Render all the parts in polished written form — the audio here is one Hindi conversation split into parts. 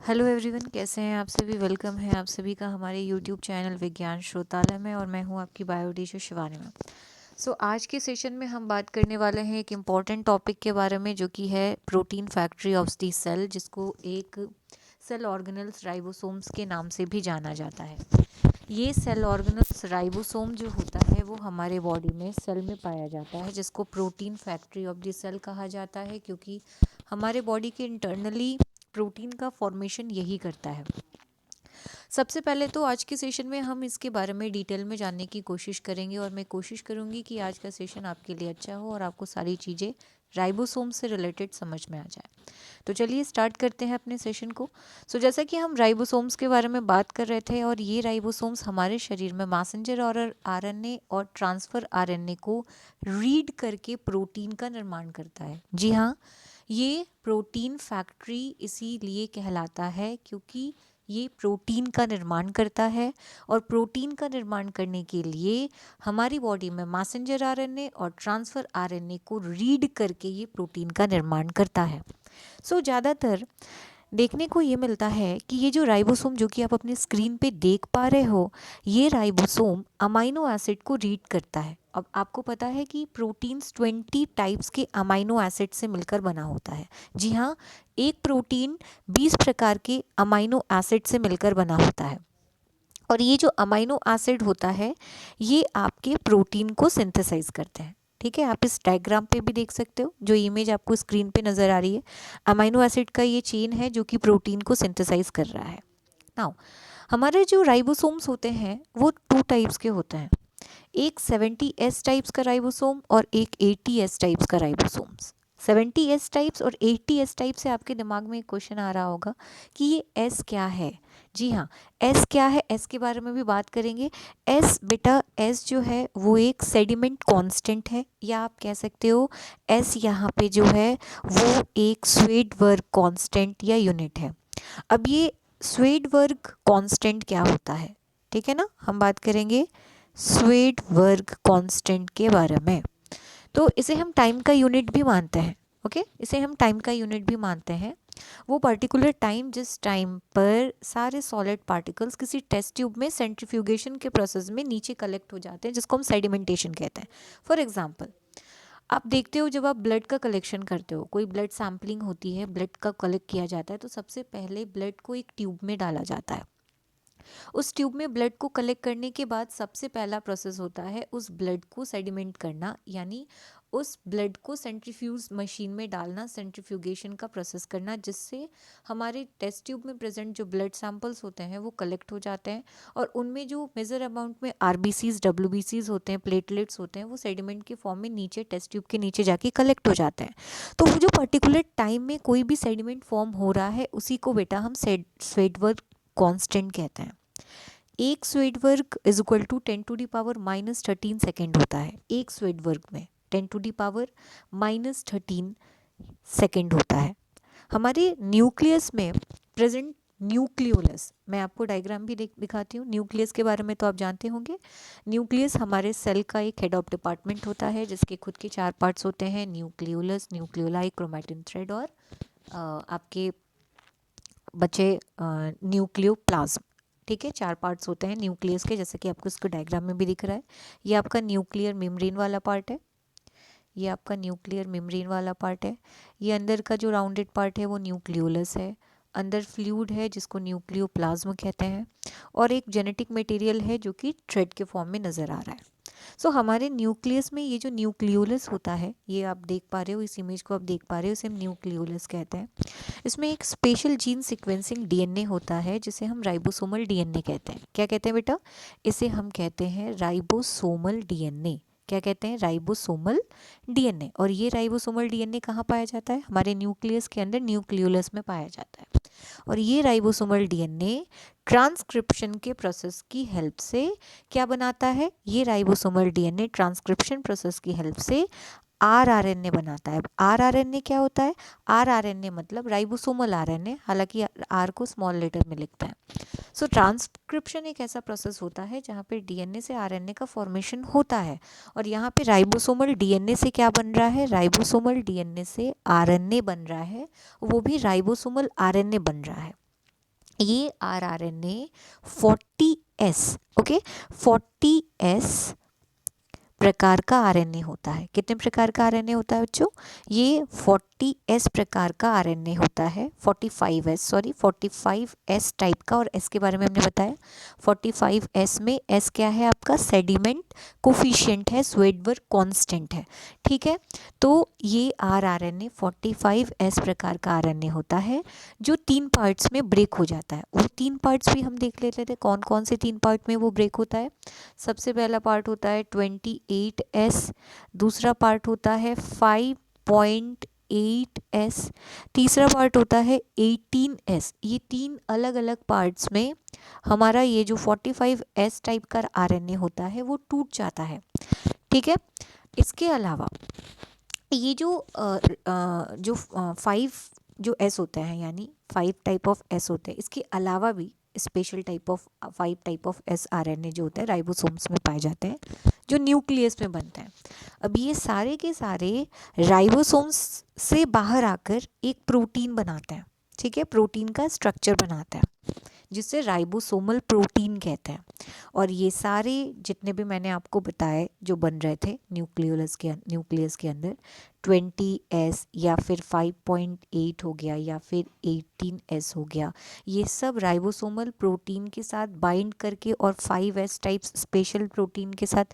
हेलो एवरीवन, कैसे हैं आप सभी। वेलकम है आप सभी का हमारे यूट्यूब चैनल विज्ञान श्रोतालय में और मैं हूं आपकी बायो टीचर शिवानी मैम। आज के सेशन में हम बात करने वाले हैं एक इम्पॉर्टेंट टॉपिक के बारे में, जो कि है protein factory of the cell, जिसको एक सेल ऑर्गेनल्स राइबोसोम्स के नाम से भी जाना जाता है। ये सेल ऑर्गेनल्स राइबोसोम जो होता है वो हमारे बॉडी में सेल में पाया जाता है, जिसको protein factory of the cell कहा जाता है, क्योंकि हमारे बॉडी के इंटरनली प्रोटीन का फॉर्मेशन यही करता है। सबसे पहले तो आज के सेशन में हम इसके बारे में डिटेल में जानने की कोशिश करेंगे और मैं कोशिश करूंगी कि आज का सेशन आपके लिए अच्छा हो और आपको सारी चीज़ें राइबोसोम से रिलेटेड समझ में आ जाए। तो चलिए स्टार्ट करते हैं अपने सेशन को। जैसा कि हम राइबोसोम्स के बारे में बात कर रहे थे, और ये राइबोसोम्स हमारे शरीर में मैसेंजर और आरएनए और ट्रांसफर आरएनए को रीड करके प्रोटीन का निर्माण करता है। जी हाँ, ये प्रोटीन फैक्ट्री इसीलिए कहलाता है क्योंकि ये प्रोटीन का निर्माण करता है, और प्रोटीन का निर्माण करने के लिए हमारी बॉडी में मैसेंजर आरएनए और ट्रांसफर आरएनए को रीड करके ये प्रोटीन का निर्माण करता है। ज़्यादातर देखने को ये मिलता है कि ये जो राइबोसोम जो कि आप अपने स्क्रीन पे देख पा रहे हो, ये राइबोसोम अमाइनो एसिड को रीड करता है। अब आपको पता है कि प्रोटीन्स 20 टाइप्स के अमाइनो एसिड से मिलकर बना होता है। जी हाँ, एक प्रोटीन 20 प्रकार के अमाइनो एसिड से मिलकर बना होता है, और ये जो अमाइनो एसिड होता है ये आपके प्रोटीन को सिंथेसाइज करते हैं। ठीक है, आप इस डायग्राम पे भी देख सकते हो, जो इमेज आपको स्क्रीन पे नज़र आ रही है, अमाइनो एसिड का ये चेन है जो कि प्रोटीन को सिंथेसाइज कर रहा है। नाउ, हमारे जो राइबोसोम्स होते हैं वो 2 टाइप्स के होते हैं, एक 70S टाइप्स का राइबोसोम और एक 80S टाइप्स का राइबोसोम्स। 70S टाइप्स और 80S टाइप से आपके दिमाग में एक क्वेश्चन आ रहा होगा कि ये S क्या है। जी हाँ, S क्या है, S के बारे में भी बात करेंगे। S बेटा, S जो है वो एक सेडिमेंट कांस्टेंट है, या आप कह सकते हो S यहाँ पे जो है वो एक स्वेडबर्ग कांस्टेंट या यूनिट है। अब ये स्वेडबर्ग कांस्टेंट क्या होता है, ठीक है ना, हम बात करेंगे स्वेडबर्ग कांस्टेंट के बारे में। तो इसे हम टाइम का यूनिट भी मानते हैं। ओके, इसे हम टाइम का यूनिट भी मानते हैं। वो पर्टिकुलर टाइम जिस टाइम पर सारे सॉलिड पार्टिकल्स किसी टेस्ट ट्यूब में सेंट्रीफ्यूगेशन के प्रोसेस में नीचे कलेक्ट हो जाते हैं, जिसको हम सेडिमेंटेशन कहते हैं। फॉर एग्जाम्पल, आप देखते हो जब आप ब्लड का कलेक्शन करते हो, कोई ब्लड सैम्पलिंग होती है, ब्लड का कलेक्ट किया जाता है, तो सबसे पहले ब्लड को एक ट्यूब में डाला जाता है। उस ट्यूब में ब्लड को कलेक्ट करने के बाद सबसे पहला प्रोसेस होता है उस ब्लड को सेडिमेंट करना, यानी उस ब्लड को सेंट्रीफ्यूज मशीन में डालना, सेंट्रीफ्यूगेशन का प्रोसेस करना, जिससे हमारे टेस्ट ट्यूब में प्रेजेंट जो ब्लड सैंपल्स होते हैं वो कलेक्ट हो जाते हैं, और उनमें जो मेजर अमाउंट में आरबीसीज, डब्ल्यूबीसीज होते हैं, प्लेटलेट्स होते हैं, वो सेडिमेंट के फॉर्म में नीचे टेस्ट ट्यूब के नीचे जाके कलेक्ट हो जाते हैं। तो वो जो पर्टिकुलर टाइम में कोई भी सेडिमेंट फॉर्म हो रहा है उसी को बेटा हम स्वेडबर्ग कांस्टेंट कहते हैं। एक स्वेडवर्ग इज इक्वल टू 10⁻⁻13 सेकेंड होता है। एक स्वेडवर्ग में 10⁻⁻13 सेकेंड होता है। हमारे न्यूक्लियस में प्रेजेंट न्यूक्लियोलस, मैं आपको डायग्राम भी दिखाती हूँ। न्यूक्लियस के बारे में तो आप जानते होंगे। न्यूक्लियस हमारे सेल का एक हेड ऑफ डिपार्टमेंट होता है, जिसके खुद के 4 पार्ट्स होते हैं, न्यूक्लियोलस, न्यूक्लियोलाई, क्रोमैटिन थ्रेड और आपके बचे न्यूक्लियोप्लाज्म। ठीक है, 4 पार्ट्स होते हैं न्यूक्लियस के, जैसे कि आपको इसको डायग्राम में भी दिख रहा है। ये आपका न्यूक्लियर मेम्ब्रेन वाला पार्ट है, ये आपका न्यूक्लियर मेम्ब्रेन वाला पार्ट है। ये अंदर का जो राउंडेड पार्ट है वो न्यूक्लियोलस है। अंदर फ्लूइड है जिसको न्यूक्लियोप्लाज्म कहते हैं, और एक जेनेटिक मटेरियल है जो कि थ्रेड के फॉर्म में नज़र आ रहा है। हमारे न्यूक्लियस में ये जो न्यूक्लियोलस होता है, ये आप देख पा रहे हो, इस इमेज को आप देख पा रहे हो, इसे हम न्यूक्लियोलस कहते हैं। इसमें एक स्पेशल जीन सीक्वेंसिंग डीएनए होता है, जिसे हम राइबोसोमल डीएनए कहते हैं। क्या कहते हैं बेटा? इसे हम कहते हैं राइबोसोमल डीएनए। क्या कहते हैं? Ribosomal DNA. और ये राइबोसोमल डीएनए कहाँ पाया जाता है? हमारे न्यूक्लियस के अंदर, न्यूक्लियोलस में पाया जाता है। और ये राइबोसोमल डीएनए ट्रांसक्रिप्शन के प्रोसेस की हेल्प से क्या बनाता है? ये राइबोसोमल डीएनए ट्रांसक्रिप्शन प्रोसेस की हेल्प से आरआरएनए बनाता है। आरआरएनए क्या होता है? आरआरएनए मतलब राइबोसोमल आरएनए, हालांकि आर को स्मॉल लेटर में लिखता है। ट्रांसक्रिप्शन एक ऐसा प्रोसेस होता है जहाँ पे डीएनए से आरएनए का फॉर्मेशन होता है, और यहाँ पे राइबोसोमल डीएनए से क्या बन रहा है? राइबोसोमल डीएनए से आरएनए बन रहा है, वो भी राइबोसोमल आरएनए बन रहा है। ये rRNA 40S, ओके, 40S प्रकार का आरएनए होता है। कितने प्रकार का आरएनए होता है बच्चों? ये 40S प्रकार का आरएनए होता है। 45S टाइप का, और S के बारे में हमने बताया 45S में S क्या है आपका? सेडिमेंट कोफिशिएंट है, स्वेडबर्ग कांस्टेंट है, ठीक है। तो ये rRNA 45S प्रकार का आरएनए होता है जो 3 पार्ट्स में ब्रेक हो जाता है। वो 3 पार्ट्स भी हम देख लेते थे, कौन कौन से 3 पार्ट में वो ब्रेक होता है। सबसे पहला पार्ट होता है 28S, दूसरा पार्ट होता है 5.8S, तीसरा पार्ट होता है 18S। ये 3 अलग अलग पार्ट्स में हमारा ये जो 45S टाइप का आरएनए होता है वो टूट जाता है, ठीक है। इसके अलावा ये जो 5 जो एस होते हैं, यानी 5 टाइप ऑफ एस होते हैं, इसके अलावा भी special type of 5 type of S RNA जो होते हैं राइबोसोम्स में पाए जाते हैं, जो न्यूक्लियस में बनते हैं। अब ये सारे के सारे राइबोसोम्स से बाहर आकर एक प्रोटीन बनाते हैं, ठीक है, प्रोटीन का स्ट्रक्चर बनाते हैं जिससे राइबोसोमल प्रोटीन कहते हैं। और ये सारे जितने भी मैंने आपको बताए जो बन रहे थे न्यूक्लियस के अंदर 20S या फिर 5.8 हो गया या फिर 18S हो गया, ये सब राइबोसोमल प्रोटीन के साथ बाइंड करके और 5S टाइप स्पेशल प्रोटीन के साथ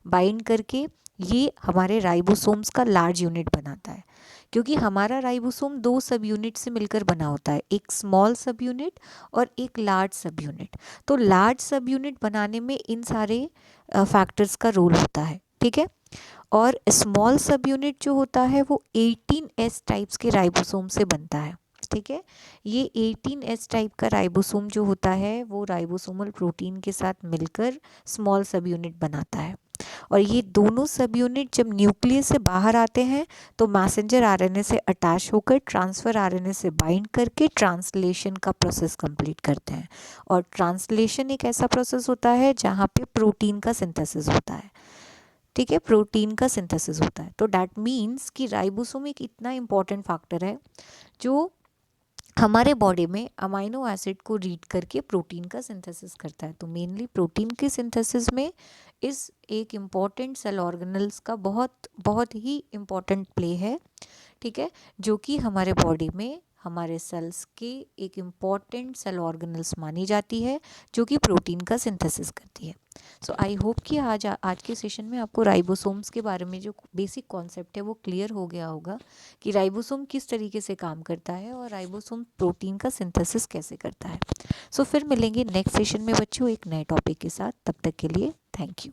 बाइंड करके ये हमारे राइबोसोम्स का लार्ज यूनिट बनाता है। क्योंकि हमारा राइबोसोम 2 सब यूनिट से मिलकर बना होता है, एक स्मॉल सब यूनिट और एक लार्ज सब यूनिट। तो लार्ज सब यूनिट बनाने में इन सारे फैक्टर्स का रोल होता है, ठीक है। और स्मॉल सब यूनिट जो होता है वो 18S टाइप्स के राइबोसोम से बनता है, ठीक है। ये 18S टाइप का राइबोसोम जो होता है वो राइबोसोमल प्रोटीन के साथ मिलकर स्मॉल सब यूनिट बनाता है। और ये दोनों सब यूनिट जब न्यूक्लियस से बाहर आते हैं तो मैसेंजर आरएनए से अटैच होकर ट्रांसफ़र आरएनए से बाइंड करके ट्रांसलेशन का प्रोसेस कंप्लीट करते हैं। और ट्रांसलेशन एक ऐसा प्रोसेस होता है जहाँ पे प्रोटीन का सिंथेसिस होता है, ठीक है, प्रोटीन का सिंथेसिस होता है। तो डैट मीन्स कि राइबोसोम एक इतना इम्पॉर्टेंट फैक्टर है जो हमारे बॉडी में अमाइनो एसिड को रीड करके प्रोटीन का सिंथेसिस करता है। तो मेनली प्रोटीन के सिंथेसिस में इस एक इम्पॉर्टेंट सेल ऑर्गेनल्स का बहुत बहुत ही इम्पॉर्टेंट प्ले है, ठीक है, जो कि हमारे बॉडी में हमारे सेल्स के एक इम्पॉर्टेंट सेल ऑर्गेनल्स मानी जाती है जो कि प्रोटीन का सिंथेसिस करती है। सो आई होप कि आज के सेशन में आपको राइबोसोम्स के बारे में जो बेसिक कॉन्सेप्ट है वो क्लियर हो गया होगा कि राइबोसोम किस तरीके से काम करता है और राइबोसोम प्रोटीन का सिंथेसिस कैसे करता है। सो फिर मिलेंगे नेक्स्ट सेशन में बच्चों एक नए टॉपिक के साथ। तब तक के लिए थैंक यू।